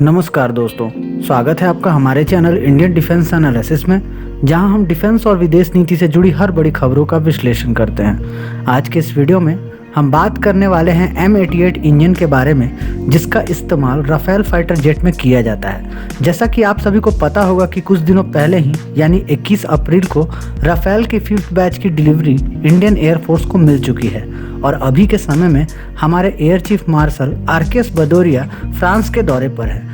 नमस्कार दोस्तों, स्वागत है आपका हमारे चैनल इंडियन डिफेंस एनालिसिस में, जहां हम डिफेंस और विदेश नीति से जुड़ी हर बड़ी खबरों का विश्लेषण करते हैं। आज के इस वीडियो में हम बात करने वाले हैं M88 इंजन के बारे में, जिसका इस्तेमाल राफेल फाइटर जेट में किया जाता है। जैसा कि आप सभी को पता होगा कि कुछ दिनों पहले ही यानी 21 अप्रैल को राफेल की 5th बैच की डिलीवरी इंडियन एयरफोर्स को मिल चुकी है और अभी के समय में हमारे air chief marshal RKS Bhadauria France के दौरे पर है।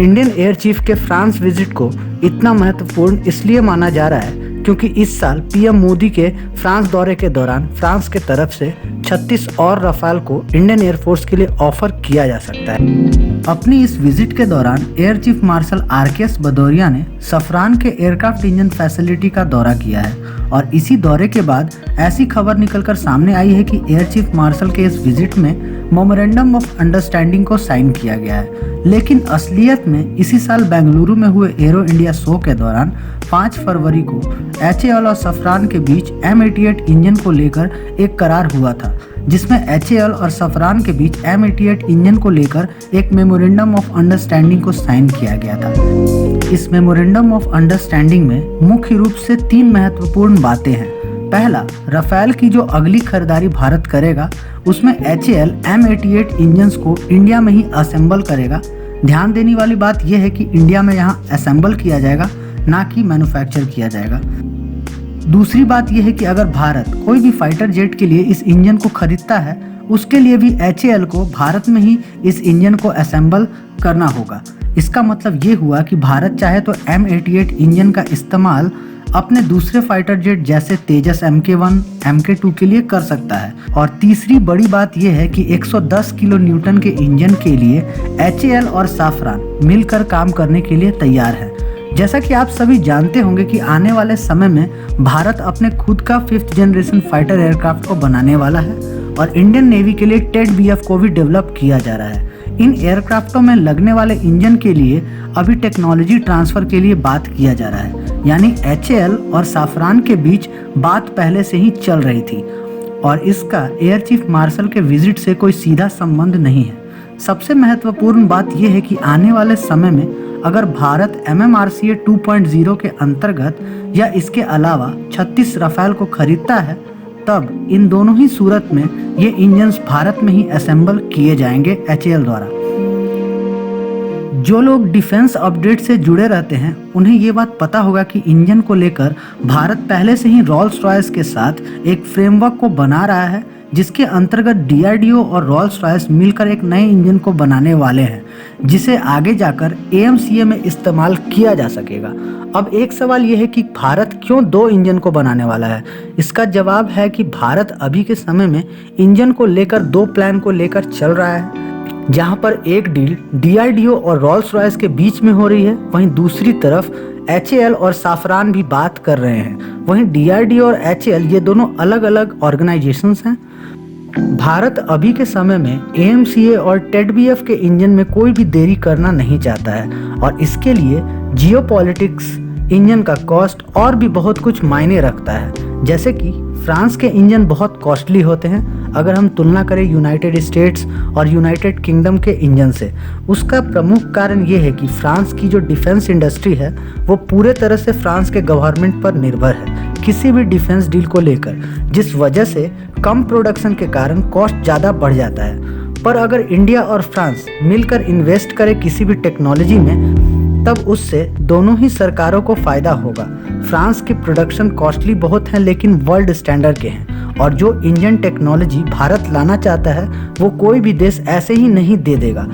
इंडियन एयर चीफ के फ्रांस विजिट को इतना महत्वपूर्ण इसलिए माना जा रहा है क्योंकि इस साल PM मोदी के फ्रांस दौरे के दौरान फ्रांस के तरफ से 36 और राफेल को इंडियन एयरफोर्स के लिए ऑफर किया जा सकता है। अपनी इस विजिट के दौरान air chief marshal RKS Bhadauria ने सफरान के एयरक्राफ्ट इंजन फैसिलिटी का दौरा किया है और इसी दौरे के बाद ऐसी खबर निकलकर सामने आई है कि एयर चीफ मार्शल के इस विजिट में मेमोरेंडम ऑफ अंडरस्टैंडिंग को साइन किया गया है। लेकिन असलियत में इसी साल बेंगलुरु में हुए एरो इंडिया शो के दौरान 5 फरवरी को HAL और सफरान के बीच M88 इंजन को लेकर एक करार हुआ था, जिसमें HAL और सफरान के बीच M88 इंजन को लेकर एक मेमोरेंडम ऑफ अंडरस्टैंडिंग को साइन किया गया था। इस मेमोरेंडम ऑफ अंडरस्टैंडिंग में मुख्य रूप से 3 महत्वपूर्ण बातें हैं। पहला, राफेल की जो अगली खरीदारी भारत करेगा उसमें HAL M88 इंजन्स को इंडिया में ही असेंबल करेगा। ध्यान देने वाली बात यह है कि इंडिया में यहाँ असेंबल किया जाएगा, ना कि मैन्युफैक्चर किया जाएगा। दूसरी बात यह है कि अगर भारत कोई भी फाइटर जेट के लिए इस इंजन को खरीदता है, उसके लिए भी HAL को भारत में ही इस इंजन को असेंबल करना होगा। इसका मतलब ये हुआ कि भारत चाहे तो M88 इंजन का इस्तेमाल अपने दूसरे फाइटर जेट जैसे तेजस MK1, MK2 के लिए कर सकता है। और तीसरी बड़ी बात यह है कि 110 किलो न्यूटन के इंजन के लिए HAL और सफरान मिलकर काम करने के लिए तैयार है। जैसा कि आप सभी जानते होंगे कि आने वाले समय में भारत अपने खुद का 5th जनरेशन फाइटर एयरक्राफ्ट को बनाने वाला है और इंडियन नेवी के लिए TED-BF को भी डेवलप किया जा रहा है। इन एयरक्राफ्टों में लगने वाले इंजन के लिए अभी टेक्नोलॉजी ट्रांसफर के लिए बात किया जा रहा है, यानी HAL और सफरान के बीच बात पहले से ही चल रही थी और इसका एयर चीफ मार्शल के विजिट से कोई सीधा संबंध नहीं है। सबसे महत्वपूर्ण बात यह है कि आने वाले समय में अगर भारत MMRCA 2.0 के अंतर्गत या इसके अलावा 36 राफेल को खरीदता है, तब इन दोनों ही सूरत में ये इंजन्स भारत में ही असेंबल किए जाएंगे HAL द्वारा। जो लोग डिफेंस अपडेट से जुड़े रहते हैं उन्हें ये बात पता होगा कि इंजन को लेकर भारत पहले से ही रोल्स रॉयस के साथ एक फ्रेमवर्क को बना रहा है, जिसके अंतर्गत DRDO और रोल्स रॉयस मिलकर एक नए इंजन को बनाने वाले हैं, जिसे आगे जाकर AMCA में इस्तेमाल किया जा सकेगा। अब एक सवाल यह है कि भारत क्यों 2 इंजन को बनाने वाला है। इसका जवाब है कि भारत अभी के समय में इंजन को लेकर 2 प्लान को लेकर चल रहा है, जहां पर एक डील DRDO और रोल्स रॉयस के बीच में हो रही है, वहीं दूसरी तरफ HAL और सफरान भी बात कर रहे हैं। वहीं DRDO और HAL ये दोनों अलग अलग ऑर्गेनाइजेशंस हैं। भारत अभी के समय में AMCA और TED-BF के इंजन में कोई भी देरी करना नहीं चाहता है और इसके लिए जियोपॉलिटिक्स, इंजन का कॉस्ट और भी बहुत कुछ मायने रखता है। जैसे कि फ्रांस के इंजन बहुत कॉस्टली होते हैं अगर हम तुलना करें यूनाइटेड स्टेट्स और यूनाइटेड किंगडम के इंजन से। उसका प्रमुख कारण ये है कि फ्रांस की जो डिफेंस इंडस्ट्री है वो पूरे तरह से फ्रांस के गवर्नमेंट पर निर्भर है किसी भी डिफेंस डील को लेकर, जिस वजह से कम प्रोडक्शन के कारण कॉस्ट ज़्यादा बढ़ जाता है। पर अगर इंडिया और फ्रांस मिलकर इन्वेस्ट करें किसी भी टेक्नोलॉजी में, तब उससे दोनों ही सरकारों को फ़ायदा होगा। फ्रांस की प्रोडक्शन कॉस्टली बहुत है लेकिन वर्ल्ड स्टैंडर्ड के हैं और जो इंजन टेक्नोलॉजी भारत लाना चाहता है वो कोई भी देश ऐसे ही नहीं दे देगा।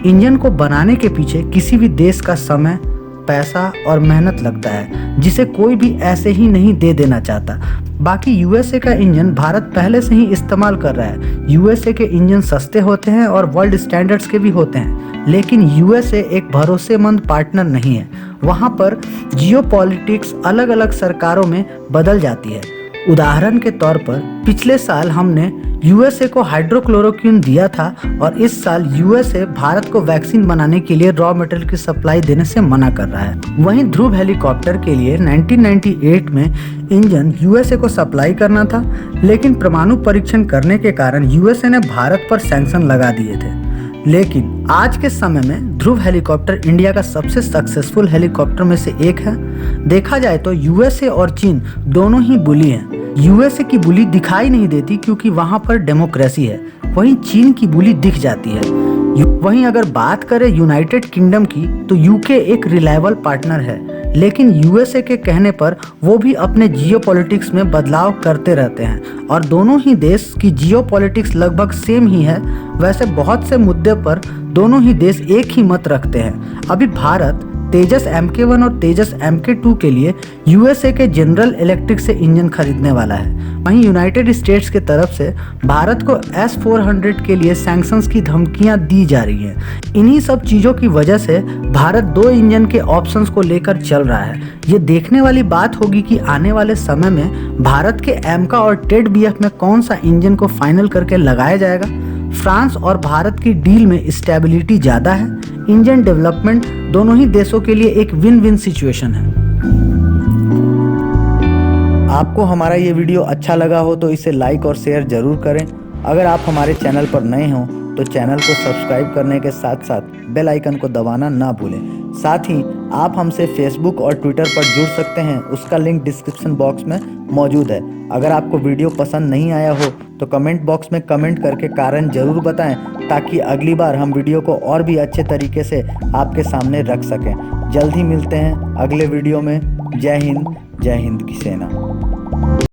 इंजन को बनाने के पीछे किसी भी देश का समय, पैसा और मेहनत लगता है, जिसे कोई भी ऐसे ही नहीं दे देना चाहता। बाकी USA का इंजन भारत पहले से ही इस्तेमाल कर रहा है। USA के इंजन सस्ते होते हैं और वर्ल्ड स्टैंडर्ड्स के भी होते हैं, लेकिन USA एक भरोसेमंद पार्टनर नहीं है। वहाँ पर जियोपॉलिटिक्स अलग अलग सरकारों में बदल जाती है। उदाहरण के तौर पर पिछले साल हमने USA को हाइड्रोक्लोरोक्विन दिया था और इस साल USA भारत को वैक्सीन बनाने के लिए रॉ मटेरियल की सप्लाई देने से मना कर रहा है। वहीं ध्रुव हेलीकॉप्टर के लिए 1998 में इंजन USA को सप्लाई करना था, लेकिन परमाणु परीक्षण करने के कारण USA ने भारत पर सैंक्शन लगा दिए थे। लेकिन आज के समय में ध्रुव हेलीकॉप्टर इंडिया का सबसे सक्सेसफुल हेलीकॉप्टर में से एक है। देखा जाए तो यूएसए और चीन दोनों ही बुली हैं। यूएसए की बुली दिखाई नहीं देती क्योंकि वहां पर डेमोक्रेसी है, वहीं चीन की बुली दिख जाती है। वहीं अगर बात करें यूनाइटेड किंगडम की तो यूके एक रिलायबल पार्टनर है, लेकिन यूएसए के कहने पर वो भी अपने जियोपॉलिटिक्स में बदलाव करते रहते हैं और दोनों ही देश की जियोपॉलिटिक्स लगभग सेम ही है। वैसे बहुत से मुद्दे पर दोनों ही देश एक ही मत रखते हैं। अभी भारत तेजस MK1 और तेजस MK2 के लिए यूएसए के जनरल इलेक्ट्रिक से इंजन खरीदने वाला है। वहीं यूनाइटेड स्टेट्स के तरफ से भारत को S-400 के लिए सैंक्शंस की धमकियां दी जा रही हैं। इन्हीं सब चीज़ों की वजह से भारत 2 इंजन के ऑप्शंस को लेकर चल रहा है। ये देखने वाली बात होगी कि आने वाले समय में भारत के एमका और टेड BF में कौन सा इंजन को फाइनल करके लगाया जाएगा। फ्रांस और भारत की डील में स्टेबिलिटी ज़्यादा है। इंजन डेवलपमेंट दोनों ही देशों के लिए एक विन विन सिचुएशन है। आपको हमारा ये वीडियो अच्छा लगा हो तो इसे लाइक और शेयर जरूर करें। अगर आप हमारे चैनल पर नए हो तो चैनल को सब्सक्राइब करने के साथ साथ बेल आइकन को दबाना ना भूलें। साथ ही आप हमसे फेसबुक और ट्विटर पर जुड़ सकते हैं, उसका लिंक डिस्क्रिप्शन बॉक्स में मौजूद है। अगर आपको वीडियो पसंद नहीं आया हो तो कमेंट बॉक्स में कमेंट करके कारण ज़रूर बताएं, ताकि अगली बार हम वीडियो को और भी अच्छे तरीके से आपके सामने रख सकें। जल्द ही मिलते हैं अगले वीडियो में। जय हिंद की सेना।